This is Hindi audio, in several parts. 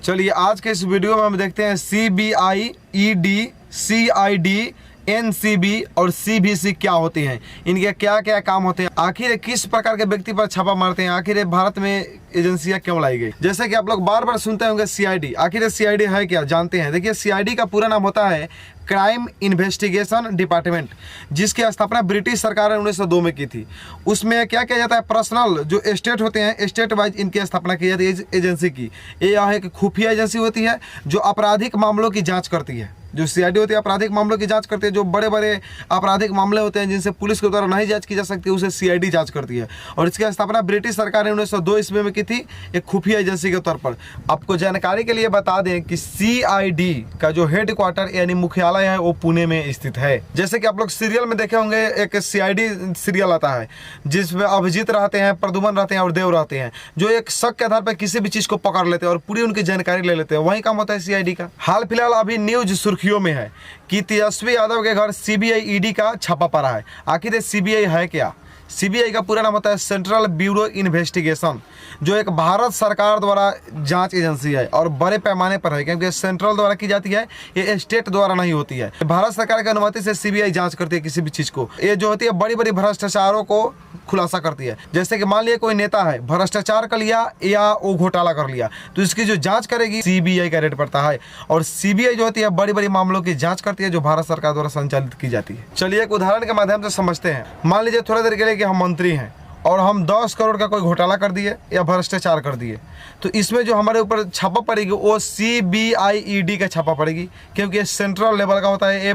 चलिए आज के इस वीडियो में हम देखते हैं CBI, ED, CID, NCB और CVC क्या होती हैं, इनके क्या क्या काम होते हैं, आखिर किस प्रकार के व्यक्ति पर छापा मारते हैं, आखिर भारत में एजेंसियां क्यों लाई गई। जैसे कि आप लोग बार बार सुनते होंगे CID, आखिर CID है क्या जानते हैं। देखिए CID का पूरा नाम होता है क्राइम इन्वेस्टिगेशन डिपार्टमेंट, जिसकी स्थापना ब्रिटिश सरकार ने 1902 में की थी। उसमें क्या किया जाता है, पर्सनल जो स्टेट होते हैं, स्टेट वाइज इनकी स्थापना की जाती है एजेंसी की। ये एक खुफिया एजेंसी होती है जो आपराधिक मामलों की जाँच करती है। जो CID होती है आपराधिक मामलों की जांच करती है। जो बड़े बड़े आपराधिक मामले होते हैं जिनसे पुलिस के द्वारा नहीं जांच की जा सकती, उसे CID जांच करती है। और इसकी स्थापना ब्रिटिश सरकार ने 1902 ईस्वी में की थी, एक खुफिया एजेंसी के तौर पर। आपको जानकारी के लिए बता दें कि CID का जो हेड क्वार्टर यानी मुख्यालय है वो पुणे में स्थित है। जैसे कि आप लोग सीरियल में देखे होंगे, एक CID सीरियल आता है जिसमें अभिजीत रहते हैं, प्रद्युमन रहते हैं और देव रहते हैं, जो एक शक के आधार पर किसी भी चीज को पकड़ लेते हैं और पूरी उनकी जानकारी ले लेते हैं। वही काम होता है CID का। हाल फिलहाल अभी न्यूज सुर्खियों में है कि तेजस्वी यादव के घर CBI, ED का छापा पड़ा है। आखिर ये CBI है क्या। CBI का पूरा नाम होता है सेंट्रल ब्यूरो इन्वेस्टिगेशन, जो एक भारत सरकार द्वारा जांच एजेंसी है और बड़े पैमाने पर है, क्योंकि सेंट्रल द्वारा की जाती है, ये स्टेट द्वारा नहीं होती है। भारत सरकार की अनुमति से CBI जांच करती है किसी भी चीज़ को। ये जो होती है बड़ी बड़ी भ्रष्टाचारों को खुलासा करती है। जैसे कि मान लिया कोई नेता है, भ्रष्टाचार कर लिया या वो घोटाला कर लिया, तो इसकी जो जांच करेगी CBI का रेट पड़ता है। और CBI जो होती है बड़ी बड़ी मामलों की जांच करती है, जो भारत सरकार द्वारा संचालित की जाती है। चलिए एक उदाहरण के माध्यम से समझते हैं। मान लीजिए थोड़ा देर के लिए कि हम मंत्री हैं और हम 10 करोड़ का कोई घोटाला कर दिए या भ्रष्टाचार कर दिए, तो इसमें जो हमारे ऊपर छापा पड़ेगी वो CBI, ED का छापा पड़ेगी, क्योंकि ये सेंट्रल लेवल का होता है, ये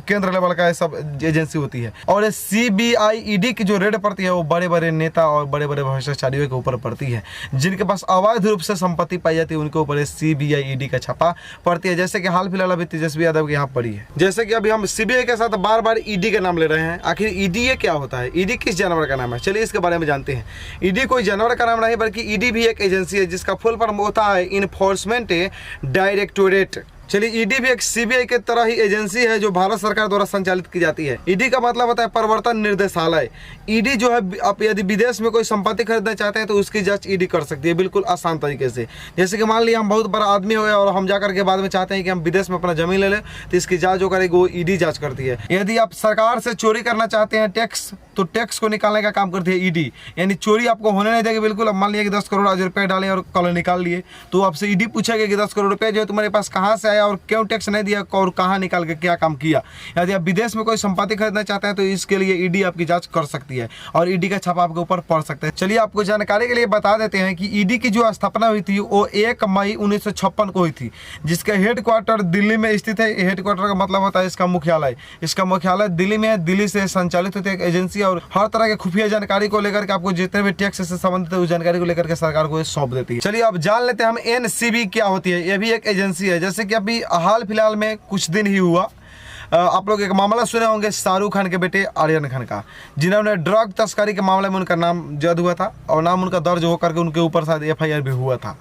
केंद्र लेवल का सब एजेंसी होती है। और ये CBI, ED की जो रेड पड़ती है वो बड़े बड़े नेता और बड़े बड़े भ्रष्टाचारियों के ऊपर पड़ती है, जिनके पास अवैध रूप से संपत्ति पाई जाती है, उनके ऊपर CBI, ED का छापा पड़ती है। जैसे कि हाल फिलहाल अभी तेजस्वी यादव के यहाँ पड़ी है। जैसे कि अभी हम CBI के साथ बार बार ED का नाम ले रहे हैं। आखिर ED ये क्या होता है, ED किस जानवर का नाम है, चलिए इसके बारे में जानते हैं। ED कोई जानवर का नाम नहीं, बल्कि ED भी एक एजेंसी है जिसका फुल फॉर्म होता है इन्फोर्समेंट डायरेक्टोरेट। चलिए ED भी एक CBI के तरह ही एजेंसी है जो भारत सरकार द्वारा संचालित की जाती है। ED का मतलब होता है प्रवर्तन निर्देशालय। ED जो है, आप यदि विदेश में कोई संपत्ति खरीदना चाहते हैं तो उसकी जांच ED कर सकती है, बिल्कुल आसान तरीके से। जैसे कि मान लिया हम बहुत बड़ा आदमी हो गए और हम जाकर के बाद में चाहते हैं कि हम विदेश में अपना जमीन ले लें, तो इसकी जांच जो करेगी वो ED जांच करती है। यदि आप सरकार से चोरी करना चाहते हैं टैक्स, तो टैक्स को निकालने का काम करती है ED, यानी चोरी आपको होने नहीं देगी बिल्कुल। अब मान लिया कि 10 करोड़ आज रुपये डालें और कल निकाल लिए, तो आपसे ED पूछेगा कि 10 करोड़ रुपये जो है तुम्हारे पास कहाँ से आया और क्यों टैक्स नहीं दिया और कहाँ निकाल के क्या काम किया। यदि आप विदेश में कोई संपत्ति खरीदना चाहते हैं तो इसके लिए ED आपकी जांच कर सकती है और ED का छापा आपके ऊपर पड़ सकता है। चलिए आपको जानकारी के लिए बता देते हैं कि ED की जो स्थापना हुई थी वो 1 मई 1956 को हुई थी, जिसका हेड क्वार्टर दिल्ली में स्थित है। हेड क्वार्टर का मतलब होता है इसका मुख्यालय। इसका मुख्यालय दिल्ली में है। दिल्ली से संचालित होती है एक एजेंसी और हर तरह के खुफिया जानकारी को लेकर के आपको जितने भी टैक्स से संबंधित है उस जानकारी को लेकर के सरकार को सौंप देती है। चलिए अब जान लेते हैं हम NCB क्या होती है। ये भी एक एजेंसी है। जैसे कि अभी हाल फिलहाल में कुछ दिन ही हुआ, आप लोग एक मामला सुने होंगे शाहरुख खान के बेटे आर्यन खान का, जिन्होंने ड्रग तस्करी के मामले में उनका नाम जद हुआ था और नाम उनका दर्ज होकर के उनके ऊपर शायद FIR भी हुआ था।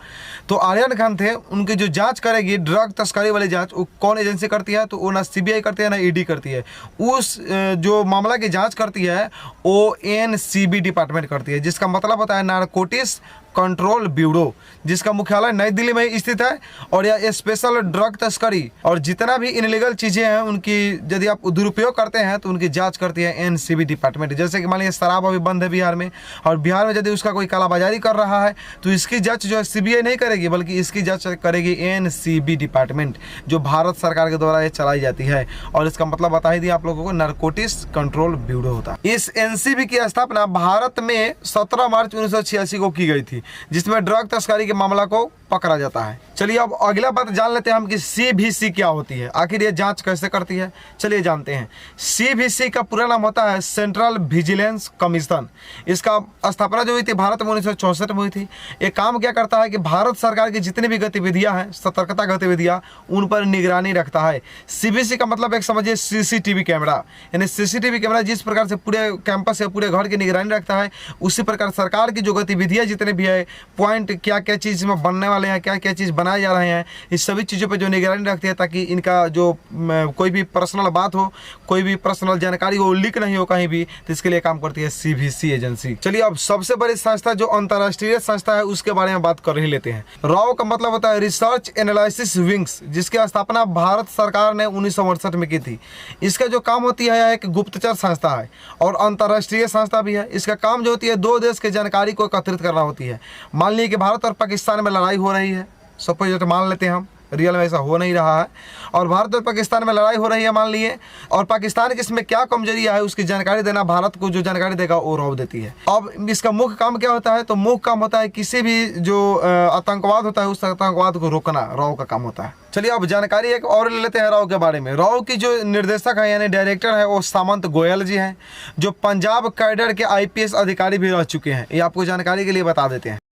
तो आर्यन खान थे, उनकी जो जांच करेगी ड्रग तस्करी वाली जांच, वो कौन एजेंसी करती है, तो वो ना CBI करती है ना ED करती है। उस जो मामला की जाँच करती है वो NCB डिपार्टमेंट करती है, जिसका मतलब होता है नारकोटिक्स कंट्रोल ब्यूरो, जिसका मुख्यालय नई दिल्ली में स्थित है। और यह स्पेशल ड्रग तस्करी और जितना भी इनलीगल चीज़ें हैं उनकी यदि आप दुरुपयोग करते हैं तो उनकी जांच करती है NCB डिपार्टमेंट। जैसे कि मान लीजिए शराब अभी बंद है बिहार में, और बिहार में यदि उसका कोई कालाबाजारी कर रहा है तो इसकी जांच जो है CBI नहीं करेगी, बल्कि इसकी जांच करेगी NCB डिपार्टमेंट, जो भारत सरकार के द्वारा ये चलाई जाती है। और इसका मतलब बता ही दिया आप लोगों को, नारकोटिक्स कंट्रोल ब्यूरो होता है। इस NCB की स्थापना भारत में 17 मार्च 1986 को की गई थी, जिसमें ड्रग तस्करी के मामला को पकड़ा जाता है। चलिए अब अगला बात जान लेते हैं हम कि CVC क्या होती है, आखिर ये जांच कैसे करती है। चलिए जानते हैं। CVC का पूरा नाम होता है सेंट्रल विजिलेंस कमीशन। इसका स्थापना जो हुई थी भारत में 1964 में हुई थी। ये काम क्या करता है कि भारत सरकार की जितनी भी गतिविधियां हैं, सतर्कता गतिविधियां, उन पर निगरानी रखता है। CVC का मतलब एक समझिए CCTV कैमरा, यानी CCTV कैमरा जिस प्रकार से पूरे कैंपस या पूरे घर की निगरानी रखता है, उसी प्रकार सरकार की जो गतिविधियाँ जितने भी है, पॉइंट क्या क्या चीज़ में बनने वाले हैं, क्या क्या चीज़ बनाए जा रहे हैं, इस सभी चीज़ों पे जो निगरानी रखती है, ताकि इनका जो कोई भी पर्सनल बात हो, कोई भी पर्सनल जानकारी हो, लीक नहीं हो कहीं भी, तो इसके लिए काम करती है CVC एजेंसी। चलिए अब सबसे बड़ी संस्था जो अंतर्राष्ट्रीय संस्था है उसके बारे में बात कर ही लेते हैं। रॉ का मतलब होता है रिसर्च एनालिसिस विंग्स, जिसकी स्थापना भारत सरकार ने 1968 में की थी। इसका जो काम होती है एक गुप्तचर संस्था है और अंतर्राष्ट्रीय संस्था भी है। इसका काम जो होती है दो देश की जानकारी को एकत्रित करना होती है। मान लीजिए कि भारत और पाकिस्तान में लड़ाई हो रही है, सपोज मान लेते हैं हम, रियल में ऐसा हो नहीं रहा है, और भारत और पाकिस्तान में लड़ाई हो रही है मान लिए, और पाकिस्तान की इसमें क्या कमजोरी है उसकी जानकारी देना भारत को जो जानकारी देगा वो रॉ देती है। अब इसका मुख्य काम क्या होता है, तो मुख्य काम होता है किसी भी जो आतंकवाद होता है उस आतंकवाद को रोकना रॉ का काम होता है। चलिए अब जानकारी एक और ले लेते हैं रॉ के बारे में। रॉ की जो निर्देशक है यानी डायरेक्टर है वो सामंत गोयल जी हैं, जो पंजाब कैडर के IPS अधिकारी भी रह चुके हैं। ये आपको जानकारी के लिए बता देते हैं।